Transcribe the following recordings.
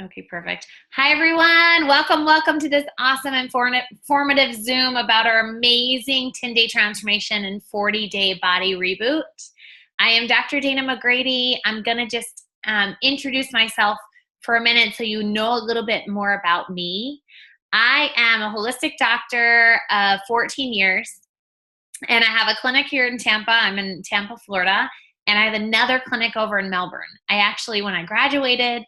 Okay, perfect. Hi, everyone. Welcome to this awesome informative Zoom about our amazing 10-day transformation and 40-day body reboot. I am Dr. Dana McGrady. I'm going to just introduce myself for a minute so you know a little bit more about me. I am a holistic doctor of 14 years, and I have a clinic here in Tampa. I'm in Tampa, Florida, and I have another clinic over in Melbourne. When I graduated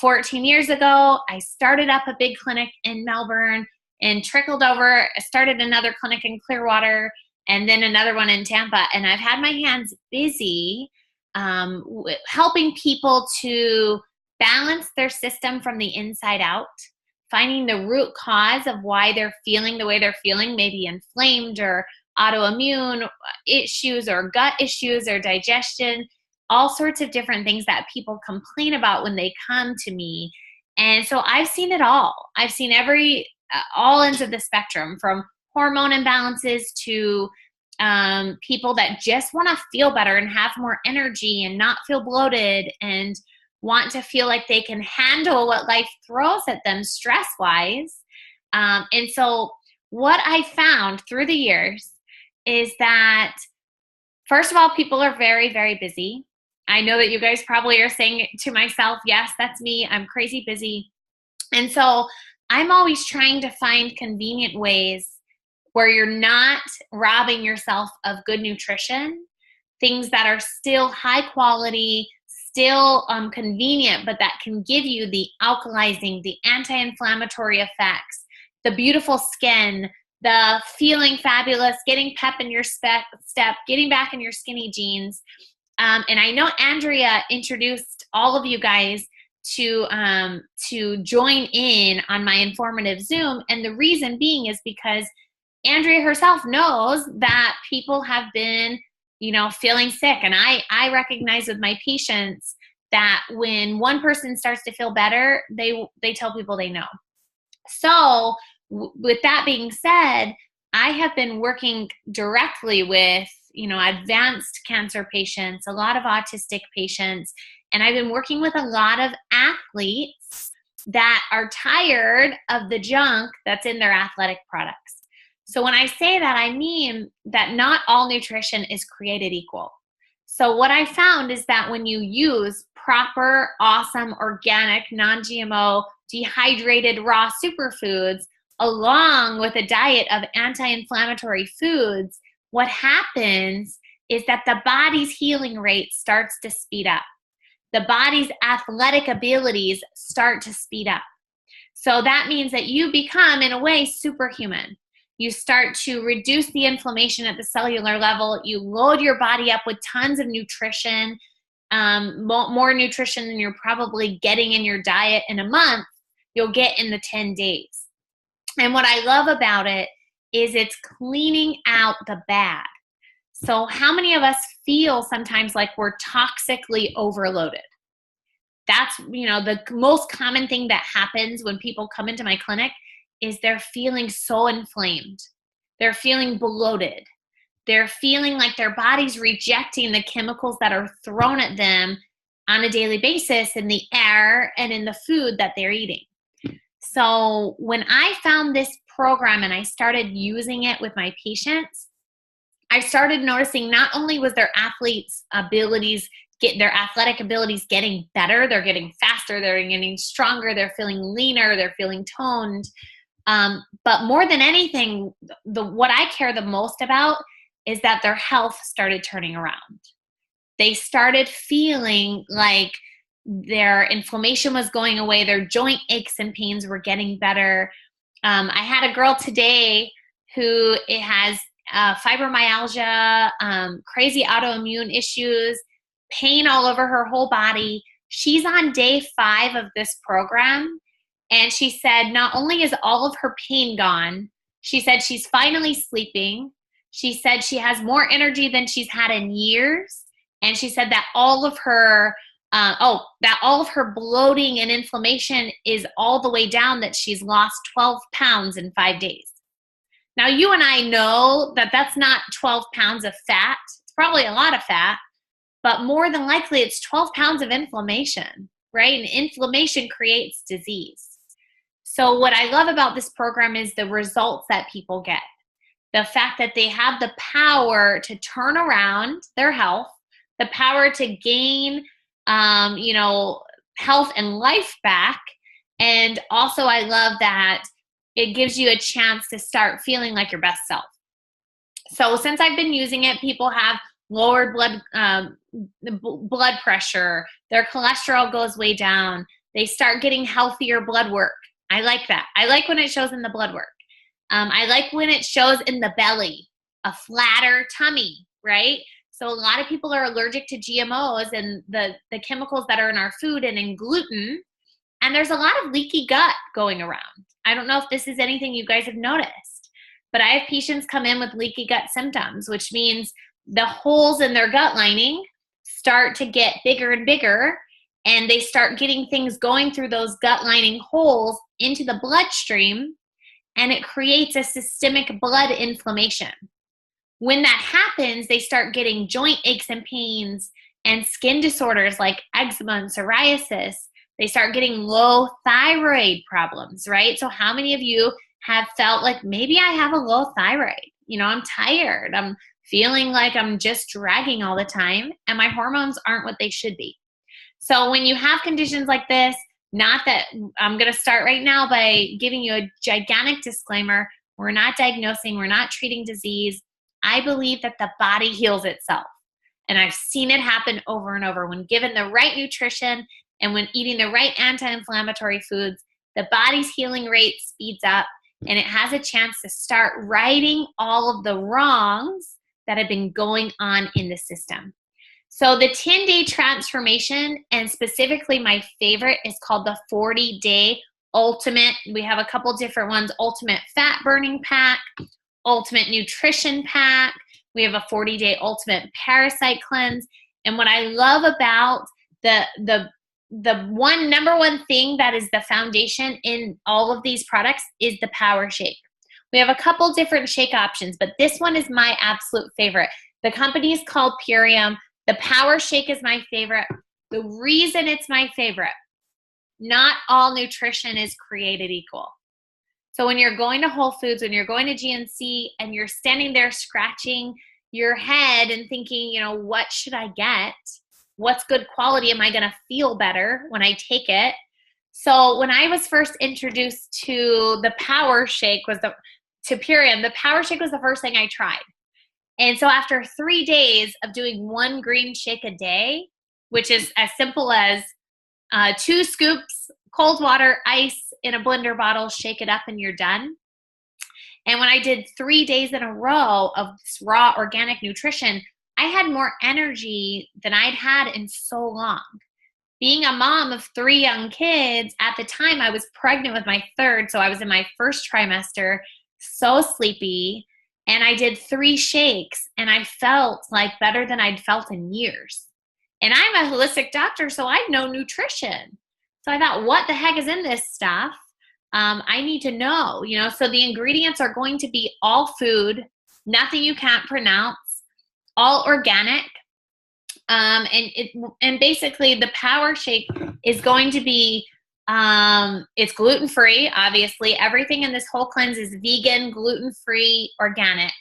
14 years ago, I started up a big clinic in Melbourne and trickled over. I started another clinic in Clearwater and then another one in Tampa. And I've had my hands busy helping people to balance their system from the inside out, finding the root cause of why they're feeling the way they're feeling, maybe inflamed or autoimmune issues or gut issues or digestion, all sorts of different things that people complain about when they come to me. And so I've seen it all. I've seen all ends of the spectrum, from hormone imbalances to people that just want to feel better and have more energy and not feel bloated and want to feel like they can handle what life throws at them stress-wise. And so what I found through the years is that, first of all, people are very, very busy. I know that you guys probably are saying to myself, yes, that's me. I'm crazy busy. And so I'm always trying to find convenient ways where you're not robbing yourself of good nutrition, things that are still high quality, still convenient, but that can give you the alkalizing, the anti-inflammatory effects, the beautiful skin, the feeling fabulous, getting pep in your step, getting back in your skinny jeans. And I know Andrea introduced all of you guys to join in on my informative Zoom. And the reason being is because Andrea herself knows that people have been, feeling sick. And I recognize with my patients that when one person starts to feel better, they tell people they know. So with that being said, I have been working directly with advanced cancer patients, a lot of autistic patients, and I've been working with a lot of athletes that are tired of the junk that's in their athletic products. So when I say that, I mean that not all nutrition is created equal. So what I found is that when you use proper, awesome, organic, non-GMO, dehydrated, raw superfoods, along with a diet of anti-inflammatory foods, what happens is that the body's healing rate starts to speed up. The body's athletic abilities start to speed up. So that means that you become, in a way, superhuman. You start to reduce the inflammation at the cellular level. You load your body up with tons of nutrition, more nutrition than you're probably getting in your diet in a month, you'll get in the 10 days. And what I love about it is it's cleaning out the bad. So how many of us feel sometimes like we're toxically overloaded? That's, the most common thing that happens when people come into my clinic is they're feeling so inflamed. They're feeling bloated. They're feeling like their body's rejecting the chemicals that are thrown at them on a daily basis in the air and in the food that they're eating. So when I found this program and I started using it with my patients, I started noticing not only was their athletic abilities getting better, they're getting faster, they're getting stronger, they're feeling leaner, they're feeling toned. But more than anything, what I care the most about is that their health started turning around. They started feeling like their inflammation was going away, their joint aches and pains were getting better. I had a girl today who has fibromyalgia, crazy autoimmune issues, pain all over her whole body. She's on day 5 of this program, and she said not only is all of her pain gone, she said she's finally sleeping. She said she has more energy than she's had in years, and she said that all of her bloating and inflammation is all the way down, that she's lost 12 pounds in 5 days. Now, you and I know that that's not 12 pounds of fat. It's probably a lot of fat, but more than likely it's 12 pounds of inflammation. right? And inflammation creates disease. So what I love about this program is the results that people get. The fact that they have the power to turn around their health, the power to gain, health and life back. And also I love that it gives you a chance to start feeling like your best self. So since I've been using it, people have lowered blood pressure, their cholesterol goes way down, they start getting healthier blood work. I like that. I like when it shows in the blood work. I like when it shows in the belly, a flatter tummy, right? So a lot of people are allergic to GMOs and the chemicals that are in our food and in gluten. And there's a lot of leaky gut going around. I don't know if this is anything you guys have noticed, but I have patients come in with leaky gut symptoms, which means the holes in their gut lining start to get bigger and bigger, and they start getting things going through those gut lining holes into the bloodstream, and it creates a systemic blood inflammation. When that happens, they start getting joint aches and pains and skin disorders like eczema and psoriasis. They start getting low thyroid problems, right? So how many of you have felt like maybe I have a low thyroid? I'm tired. I'm feeling like I'm just dragging all the time and my hormones aren't what they should be. So when you have conditions like this, not that I'm going to start right now by giving you a gigantic disclaimer. We're not diagnosing, we're not treating disease. I believe that the body heals itself. And I've seen it happen over and over. When given the right nutrition and when eating the right anti-inflammatory foods, the body's healing rate speeds up and it has a chance to start righting all of the wrongs that have been going on in the system. So the 10-day transformation, and specifically my favorite, is called the 40-day ultimate. We have a couple different ones: ultimate fat burning pack, ultimate nutrition pack. We have a 40-day ultimate parasite cleanse. And what I love about the number one thing that is the foundation in all of these products is the power shake. We have a couple different shake options, but this one is my absolute favorite. The company is called Purium. The power shake is my favorite. The reason it's my favorite, not all nutrition is created equal. So when you're going to Whole Foods, when you're going to GNC, and you're standing there scratching your head and thinking, what should I get? What's good quality? Am I going to feel better when I take it? So when I was first introduced to the power shake to Purium, the power shake was the first thing I tried. And so after 3 days of doing one green shake a day, which is as simple as 2 scoops, cold water, ice in a blender bottle, shake it up and you're done. And when I did 3 days in a row of this raw organic nutrition, I had more energy than I'd had in so long. Being a mom of 3 young kids, at the time I was pregnant with my 3rd, so I was in my first trimester, so sleepy, and I did 3 shakes and I felt like better than I'd felt in years. And I'm a holistic doctor, so I know nutrition. So I thought, what the heck is in this stuff? I need to know, so the ingredients are going to be all food, nothing you can't pronounce, all organic. And basically the power shake is going to be, it's gluten-free, obviously. Everything in this whole cleanse is vegan, gluten-free, organic.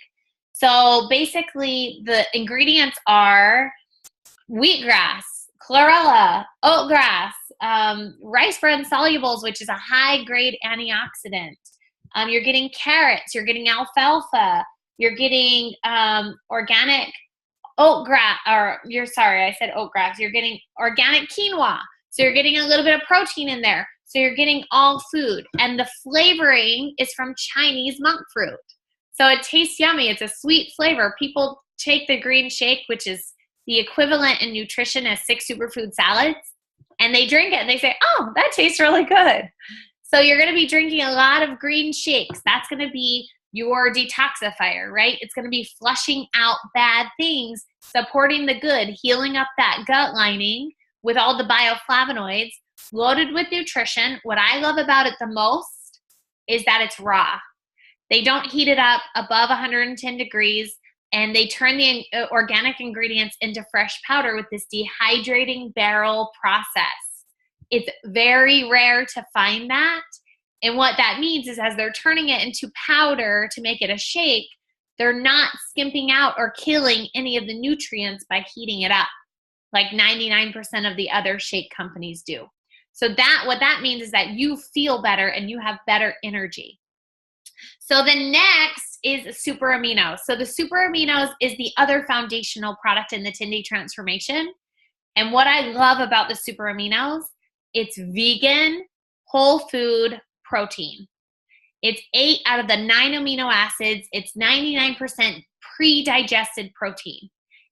So basically the ingredients are wheatgrass, chlorella, oatgrass, rice bran solubles, which is a high-grade antioxidant. You're getting carrots, you're getting alfalfa, you're getting organic oatgrass, I said oatgrass. You're getting organic quinoa. So you're getting a little bit of protein in there. So you're getting all food. And the flavoring is from Chinese monk fruit. So it tastes yummy. It's a sweet flavor. People take the green shake, which is the equivalent in nutrition as 6 superfood salads, and they drink it and they say, oh, that tastes really good. So you're going to be drinking a lot of green shakes. That's going to be your detoxifier, right? It's going to be flushing out bad things, supporting the good, healing up that gut lining with all the bioflavonoids, loaded with nutrition. What I love about it the most is that it's raw. They don't heat it up above 110 degrees, and they turn the organic ingredients into fresh powder with this dehydrating barrel process. It's very rare to find that. And what that means is as they're turning it into powder to make it a shake, they're not skimping out or killing any of the nutrients by heating it up, like 99% of the other shake companies do. So what that means is that you feel better and you have better energy. So the next is Super Aminos. So the Super Aminos is the other foundational product in the 10-day transformation. And what I love about the Super Aminos, it's vegan, whole food protein. It's 8 out of the 9 amino acids. It's 99% pre-digested protein.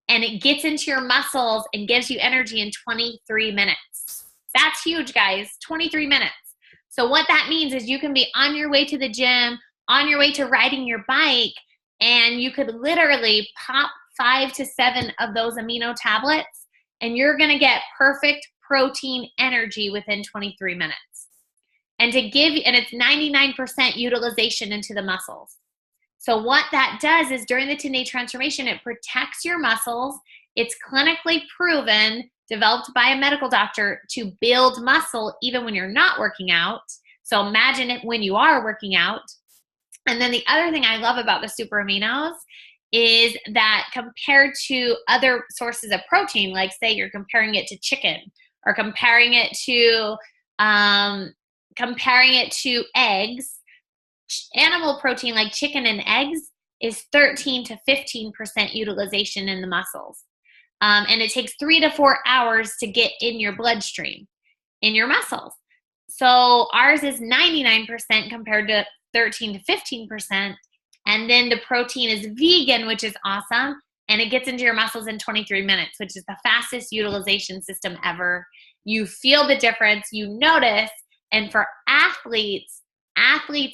And it gets into your muscles and gives you energy in 23 minutes. That's huge, guys, 23 minutes. So what that means is you can be on your way to the gym, on your way to riding your bike, and you could literally pop 5 to 7 of those amino tablets, and you're going to get perfect protein energy within 23 minutes. And it's 99% utilization into the muscles. So what that does is during the 10-day transformation, it protects your muscles. It's clinically proven, developed by a medical doctor, to build muscle even when you're not working out. So imagine it when you are working out. And then the other thing I love about the Super Aminos is that compared to other sources of protein, like say you're comparing it to chicken or comparing it to eggs, animal protein like chicken and eggs is 13 to 15% utilization in the muscles. And it takes 3 to 4 hours to get in your bloodstream, in your muscles. So ours is 99% compared to 13 to 15%. And then the protein is vegan, which is awesome. And it gets into your muscles in 23 minutes, which is the fastest utilization system ever. You feel the difference, you notice. And for athletes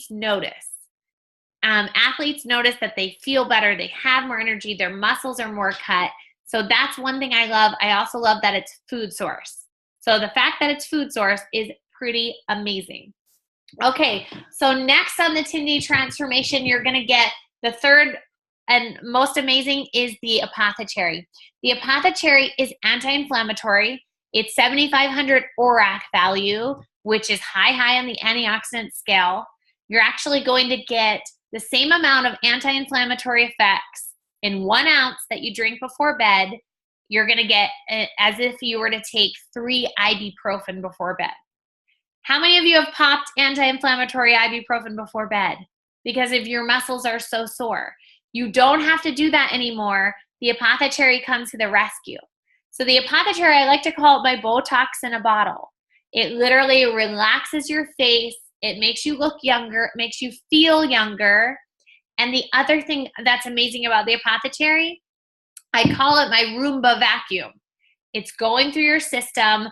notice. Athletes notice that they feel better, they have more energy, their muscles are more cut. So that's one thing I love. I also love that it's food source. So the fact that it's food source is pretty amazing. Okay, so next on the 10-day transformation, you're going to get the third and most amazing is the Apothecary. The Apothecary is anti-inflammatory. It's 7,500 ORAC value, which is high on the antioxidant scale. You're actually going to get the same amount of anti-inflammatory effects in 1 ounce that you drink before bed. You're going to get as if you were to take 3 ibuprofen before bed. How many of you have popped anti-inflammatory ibuprofen before bed? Because if your muscles are so sore. You don't have to do that anymore. The Apothecary comes to the rescue. So the Apothecary, I like to call it my Botox in a bottle. It literally relaxes your face. It makes you look younger. It makes you feel younger. And the other thing that's amazing about the Apothecary, I call it my Roomba vacuum. It's going through your system,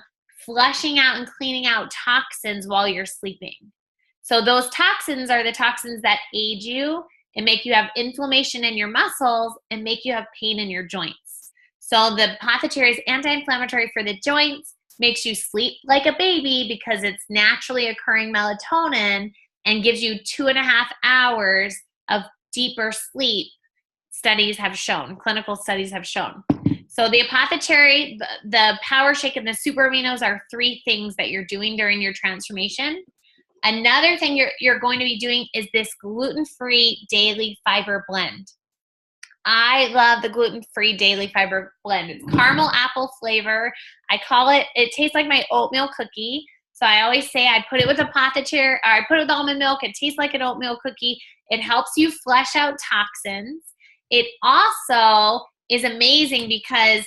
flushing out and cleaning out toxins while you're sleeping. So those toxins are the toxins that age you and make you have inflammation in your muscles and make you have pain in your joints. So the Apothecary is anti-inflammatory for the joints, makes you sleep like a baby because it's naturally occurring melatonin and gives you 2.5 hours of deeper sleep, studies have shown, clinical studies have shown. So the Apothecary, the Power Shake, and the Super Aminos are 3 things that you're doing during your transformation. Another thing you're going to be doing is this gluten-free daily fiber blend. I love the gluten-free daily fiber blend. It's caramel apple flavor. I call it tastes like my oatmeal cookie. So I always say I put it with Apothecary, or I put it with almond milk. It tastes like an oatmeal cookie. It helps you flush out toxins. It also is amazing because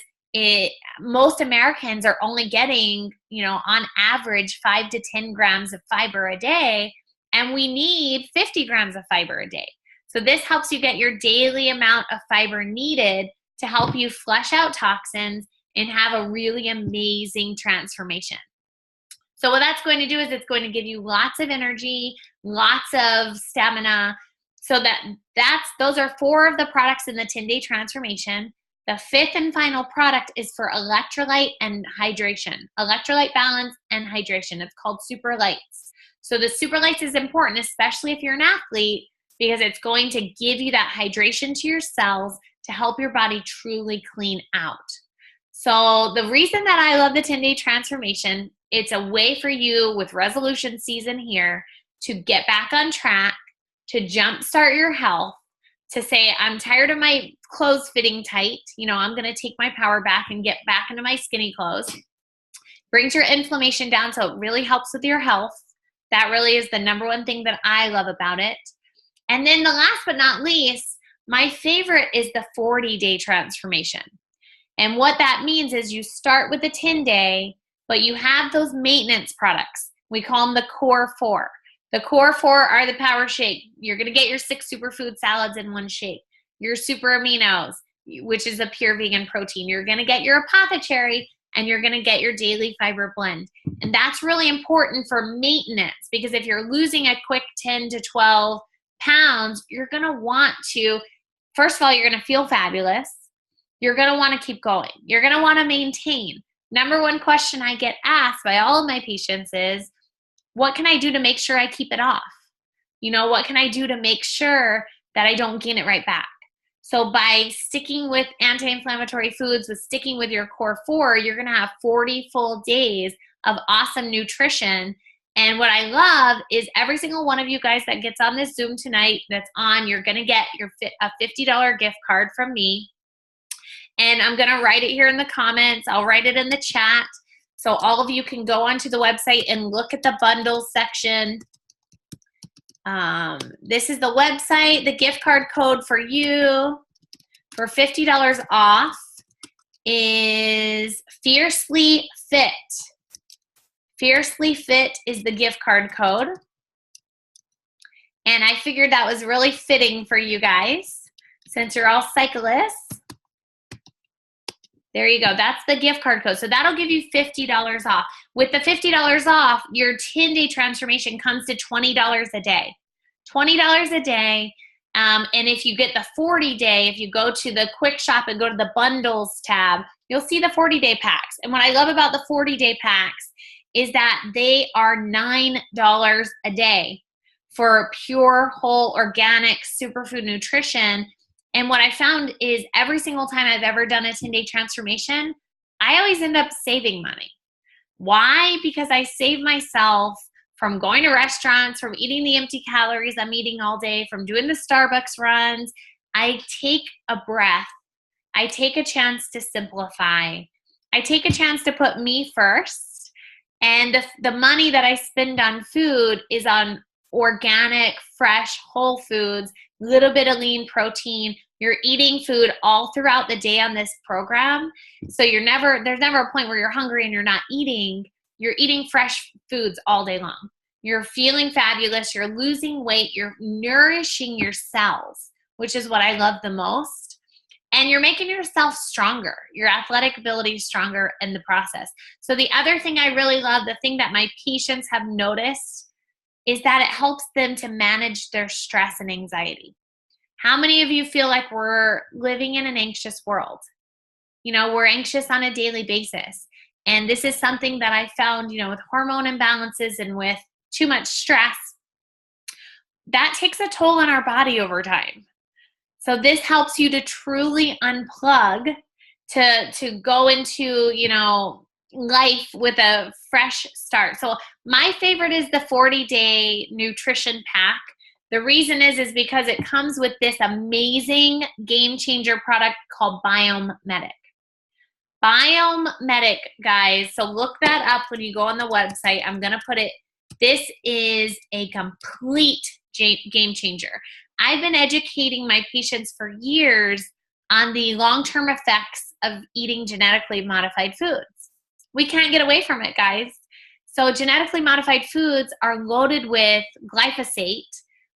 most Americans are only getting, on average 5 to 10 grams of fiber a day, and we need 50 grams of fiber a day. So this helps you get your daily amount of fiber needed to help you flush out toxins and have a really amazing transformation. So what that's going to do is it's going to give you lots of energy, lots of stamina. So those are 4 of the products in the 10-day transformation. The 5th and final product is for electrolyte and hydration, electrolyte balance and hydration. It's called Super Lights. So the Super Lights is important, especially if you're an athlete, because it's going to give you that hydration to your cells to help your body truly clean out. So the reason that I love the 10-day transformation, it's a way for you with resolution season here to get back on track, to jumpstart your health, to say, I'm tired of my clothes fitting tight. I'm going to take my power back and get back into my skinny clothes. Brings your inflammation down, so it really helps with your health. That really is the number one thing that I love about it. And then the last but not least, my favorite is the 40-day transformation. And what that means is you start with the 10-day, but you have those maintenance products. We call them the core 4. The core 4 are the power shake. You're going to get your 6 superfood salads in one shake. Your super aminos, which is a pure vegan protein. You're going to get your Apothecary, and you're going to get your daily fiber blend. And that's really important for maintenance, because if you're losing a quick 10 to 12 pounds, you're going to want to, first of all, you're going to feel fabulous. You're going to want to keep going. You're going to want to maintain. Number one question I get asked by all of my patients is, what can I do to make sure I keep it off? What can I do to make sure that I don't gain it right back? So by sticking with anti-inflammatory foods, with sticking with your core 4, you're going to have 40 full days of awesome nutrition. And what I love is every single one of you guys that gets on this Zoom tonight that's on, you're going to get a $50 gift card from me. And I'm going to write it here in the comments. I'll write it in the chat. So all of you can go onto the website and look at the bundles section. This is the website. The gift card code for you for $50 off is Fiercely Fit. Fiercely Fit is the gift card code. And I figured that was really fitting for you guys since you're all cyclists. There you go. That's the gift card code. So that'll give you $50 off. With the $50 off, your 10-day transformation comes to $20 a day. $20 a day. And if you get the 40-day, if you go to the quick shop and go to the bundles tab, you'll see the 40-day packs. And what I love about the 40-day packs is that they are $9 a day for pure, whole, organic, superfood nutrition. And what I found is every single time I've ever done a 10-day transformation, I always end up saving money. Why? Because I save myself from going to restaurants, from eating the empty calories I'm eating all day, from doing the Starbucks runs. I take a breath. I take a chance to simplify. I take a chance to put me first. And the money that I spend on food is on organic, fresh, whole foods, little bit of lean protein. You're eating food all throughout the day on this program. So there's never a point where you're hungry and you're not eating. You're eating fresh foods all day long. You're feeling fabulous. You're losing weight. You're nourishing your cells, which is what I love the most. And you're making yourself stronger. Your athletic ability is stronger in the process. So the other thing I really love, the thing that my patients have noticed, is that it helps them to manage their stress and anxiety. How many of you feel like we're living in an anxious world? We're anxious on a daily basis. And this is something that I found, with hormone imbalances and with too much stress, that takes a toll on our body over time. So this helps you to truly unplug, to go into, life with a fresh start. So my favorite is the 40-day nutrition pack. The reason is because it comes with this amazing game changer product called BioMedic. BioMedic, guys. So look that up when you go on the website. I'm going to put it. This is a complete game changer. I've been educating my patients for years on the long-term effects of eating genetically modified foods. We can't get away from it, guys. So genetically modified foods are loaded with glyphosate,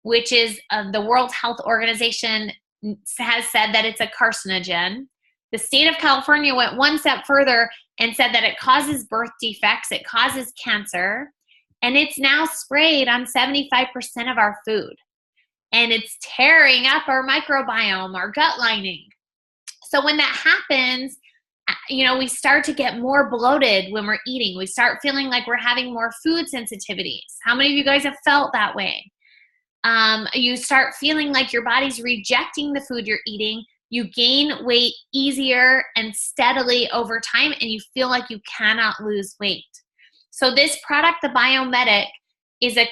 which is the World Health Organization has said that it's a carcinogen. The state of California went one step further and said that it causes birth defects, it causes cancer, and it's now sprayed on 75% of our food. And it's tearing up our microbiome, our gut lining. So when that happens, we start to get more bloated when we're eating. We start feeling like we're having more food sensitivities. How many of you guys have felt that way? You start feeling like your body's rejecting the food you're eating You gain weight easier and steadily over time, and you feel like you cannot lose weight. So this product, the BioMedic, has a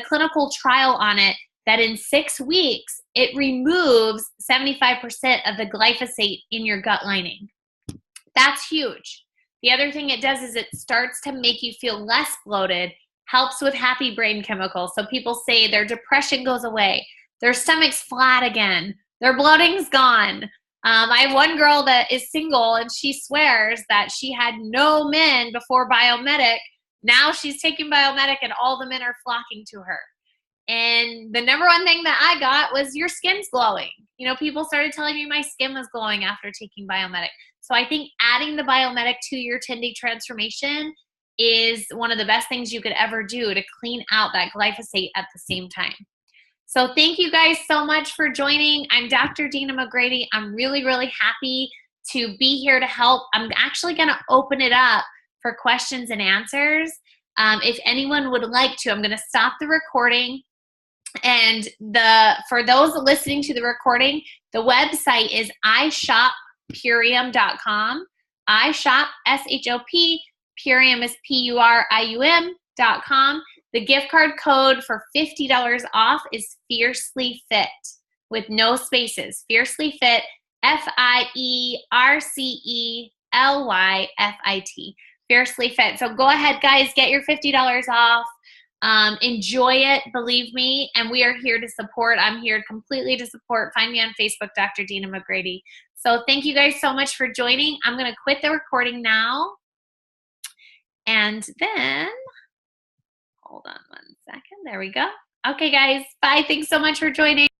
clinical trial on it that in 6 weeks, it removes 75% of the glyphosate in your gut lining. That's huge. The other thing it does is it starts to make you feel less bloated, helps with happy brain chemicals. So people say their depression goes away, their stomach's flat again, their bloating's gone. I have one girl that is single and she swears that she had no men before BioMedic. Now she's taking BioMedic and all the men are flocking to her. And the number one thing that I got was your skin's glowing. You know, people started telling me my skin was glowing after taking BioMedic. So I think adding the BioMedic to your 10-day transformation is one of the best things you could ever do to clean out that glyphosate at the same time. So thank you guys so much for joining. I'm Dr. Dana McGrady. I'm really, really happy to be here to help. I'm actually going to open it up for questions and answers. If anyone would like to, I'm going to stop the recording. And for those listening to the recording, the website is ishoppurium.com. iShop, S-H-O-P, Purium is Purium.com. The gift card code for $50 off is Fiercely Fit with no spaces. Fiercely Fit, F-I-E-R-C-E-L-Y-F-I-T. Fiercely Fit. So go ahead, guys, get your $50 off. Enjoy it, believe me, and we are here to support. I'm here completely to support. Find me on Facebook, Dr. Dana McGrady. So thank you guys so much for joining. I'm going to quit the recording now. And then, hold on one second. There we go. Okay, guys. Bye. Thanks so much for joining.